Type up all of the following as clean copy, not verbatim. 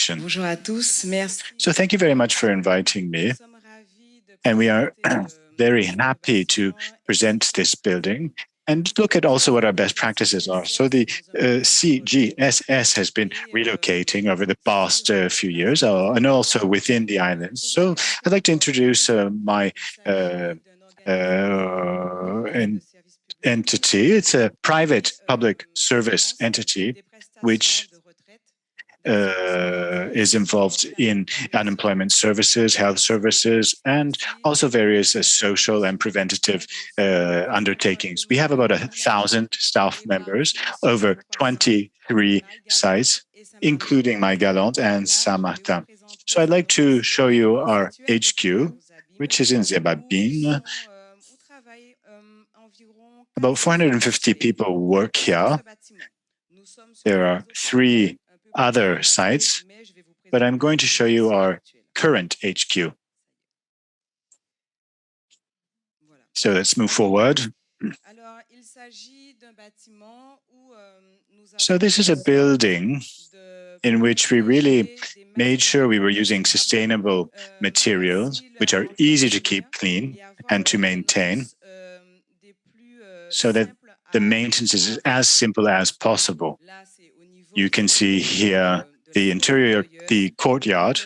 introduction. Bonjour à tous. Merci. So thank you very much for inviting me. And we are very happy to present this building and look at also what our best practices are. So the CGSS has been relocating over the past few years and also within the islands. So I'd like to introduce my entity. It's a private public service entity which is involved in unemployment services, health services, and also various social and preventative undertakings. We have about 1,000 staff members, over 23 sites, including Marie-Galante and Saint-Martin. So I'd like to show you our HQ, which is in Zebabine. About 450 people work here. There are 3 other sites, but I'm going to show you our current HQ. So let's move forward. So this is a building in which we really made sure we were using sustainable materials, which are easy to keep clean and to maintain, so that the maintenance is as simple as possible. You can see here the interior, the courtyard,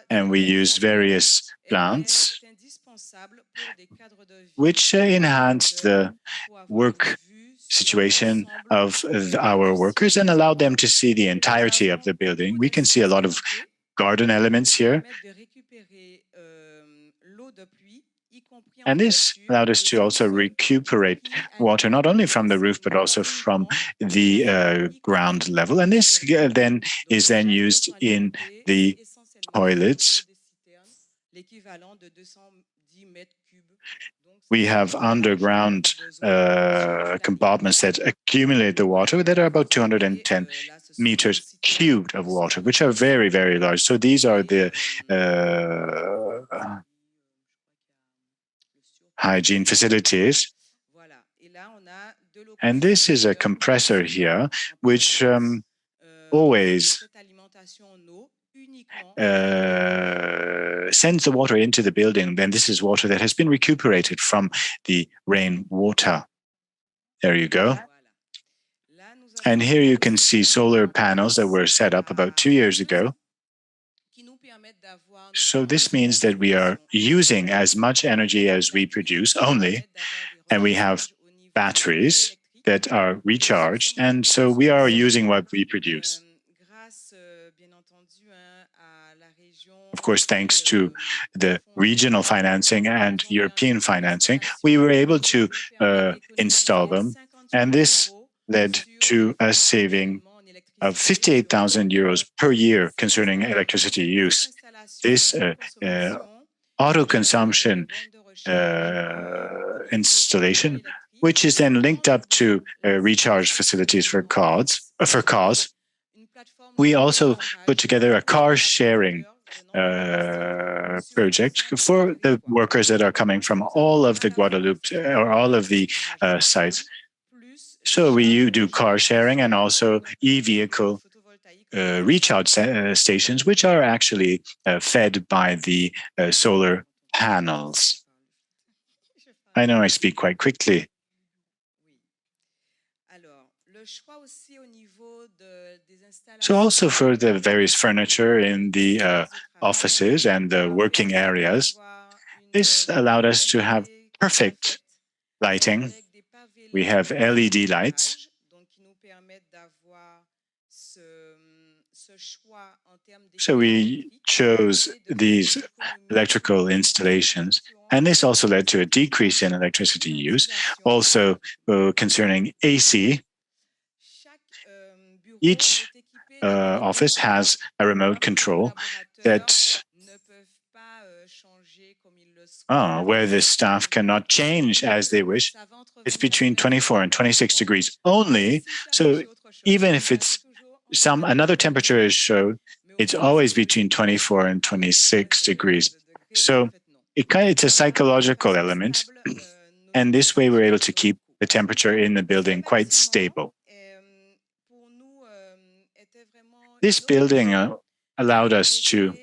and we used various plants which enhanced the work situation of our workers and allowed them to see the entirety of the building. We can see a lot of garden elements here. And this allowed us to also recuperate water, not only from the roof, but also from the ground level. And this then is then used in the toilets. We have underground compartments that accumulate the water that are about 210 meters cubed of water, which are very, very large. So these are the hygiene facilities. And this is a compressor here, which always sends the water into the building. Then this is water that has been recuperated from the rainwater. There you go. And here you can see solar panels that were set up about 2 years ago. So this means that we are using as much energy as we produce only, and we have batteries that are recharged, and so we are using what we produce. Of course, thanks to the regional financing and European financing, we were able to install them, and this led to a saving of 58,000 euros per year concerning electricity use. This auto-consumption installation, which is then linked up to recharge facilities for cars. We also put together a car sharing project for the workers that are coming from all of the Guadeloupe or all of the sites. So we do car sharing and also e-vehicle recharge stations, which are actually fed by the solar panels. I know I speak quite quickly. So also for the various furniture in the offices and the working areas, this allowed us to have perfect lighting. We have LED lights. So we chose these electrical installations, and this also led to a decrease in electricity use. Also concerning AC, each office has a remote control that where the staff cannot change as they wish. It's between 24 and 26 degrees only. So even if it's another temperature is shown, it's always between 24 and 26 degrees. So it's a psychological element. And this way we're able to keep the temperature in the building quite stable. This building allowed us to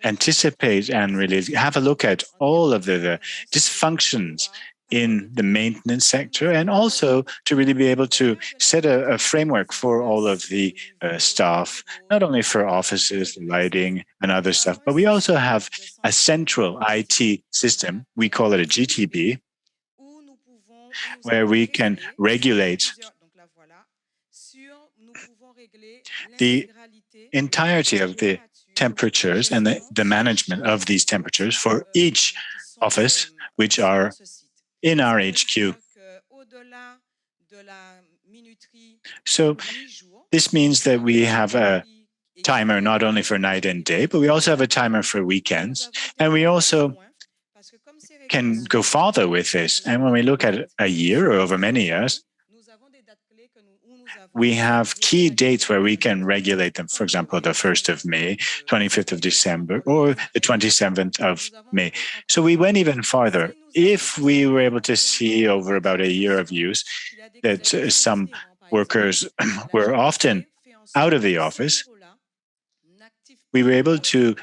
anticipate and really have a look at all of the dysfunctions in the maintenance sector, and also to really be able to set a framework for all of the staff, not only for offices, lighting, and other stuff, but we also have a central IT system, we call it a GTB, where we can regulate the entirety of the temperatures and the management of these temperatures for each office, which are in our HQ. So this means that we have a timer not only for night and day, but we also have a timer for weekends. And we also can go farther with this. And when we look at a year or over many years, we have key dates where we can regulate them. For example, the 1st of May, 25th of December, or the 27th of May. So we went even farther. If we were able to see over about a year of use that some workers were often out of the office, we were able to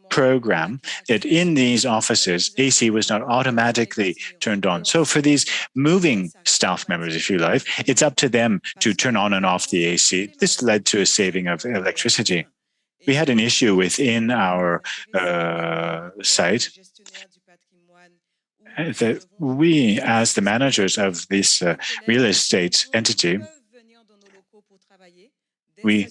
program that in these offices, AC was not automatically turned on. So for these moving staff members, if you like, it's up to them to turn on and off the AC. This led to a saving of electricity. We had an issue within our site that we, as the managers of this real estate entity, we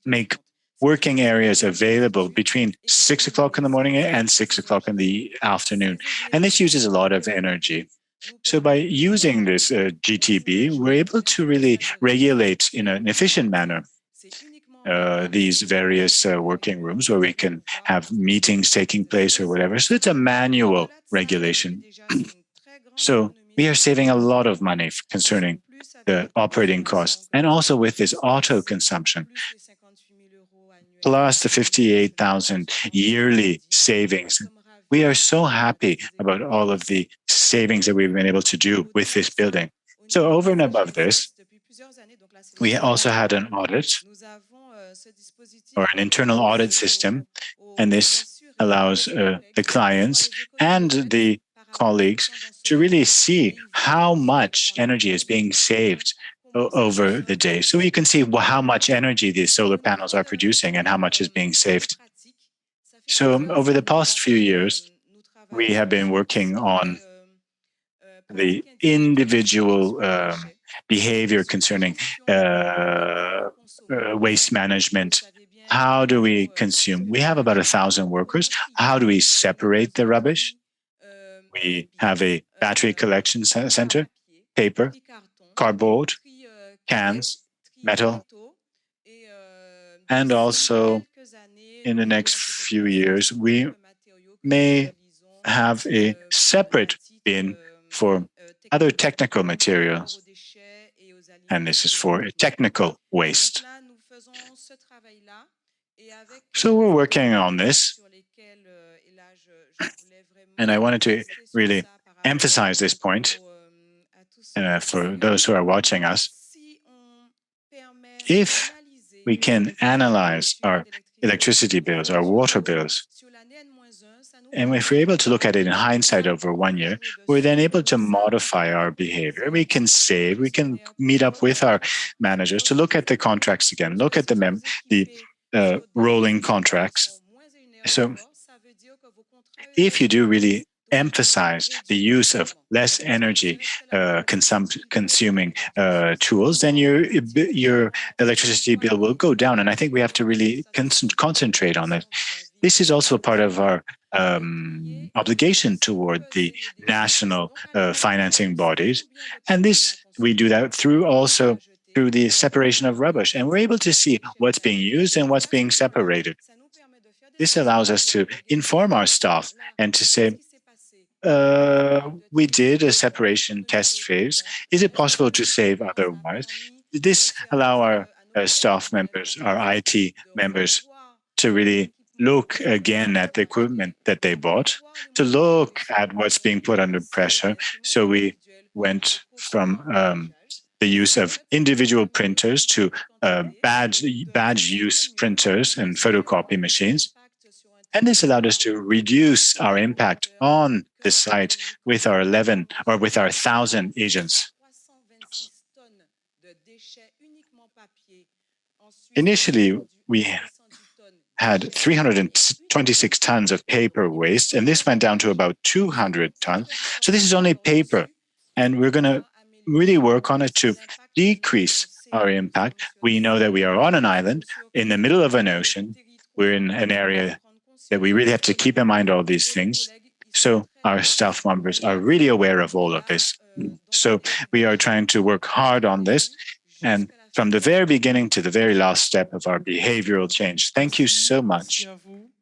make working areas available between 6 o'clock in the morning and 6 o'clock in the afternoon. And this uses a lot of energy. So by using this GTB, we're able to really regulate in an efficient manner these various working rooms where we can have meetings taking place or whatever. So it's a manual regulation. So we are saving a lot of money concerning the operating costs, and also with this auto consumption, plus the 58,000 yearly savings. We are so happy about all of the savings that we've been able to do with this building. So over and above this, we also had an audit or an internal audit system, and this allows the clients and the colleagues to really see how much energy is being saved over the day. So you can see how much energy these solar panels are producing and how much is being saved. So over the past few years, we have been working on the individual behavior concerning waste management. How do we consume? We have about 1,000 workers. How do we separate the rubbish? We have a battery collection center, paper, cardboard, cans, metal, and also in the next few years, we may have a separate bin for other technical materials, and this is for technical waste. So we're working on this, and I wanted to really emphasize this point for those who are watching us. If we can analyze our electricity bills, our water bills, and if we're able to look at it in hindsight over 1 year, we're then able to modify our behavior. We can save, we can meet up with our managers to look at the contracts again, look at the rolling contracts. So if you do really emphasize the use of less energy consuming tools, then your electricity bill will go down. And I think we have to really concentrate on that. This is also part of our obligation toward the national financing bodies. And this, we do that through the separation of rubbish. And we're able to see what's being used and what's being separated. This allows us to inform our staff and to say, we did a separation test phase. Is it possible to save otherwise? This allow our staff members, our IT members, to really look again at the equipment that they bought, to look at what's being put under pressure. So we went from the use of individual printers to badge use printers and photocopy machines. And this allowed us to reduce our impact on the site with our 11 or with our 1,000 agents. Initially, we had 326 tons of paper waste, and this went down to about 200 tons. So this is only paper, and we're going to really work on it to decrease our impact. We know that we are on an island in the middle of an ocean. We're in an area that we really have to keep in mind all these things. So our staff members are really aware of all of this. So we are trying to work hard on this, and from the very beginning to the very last step of our behavioral change. Thank you so much.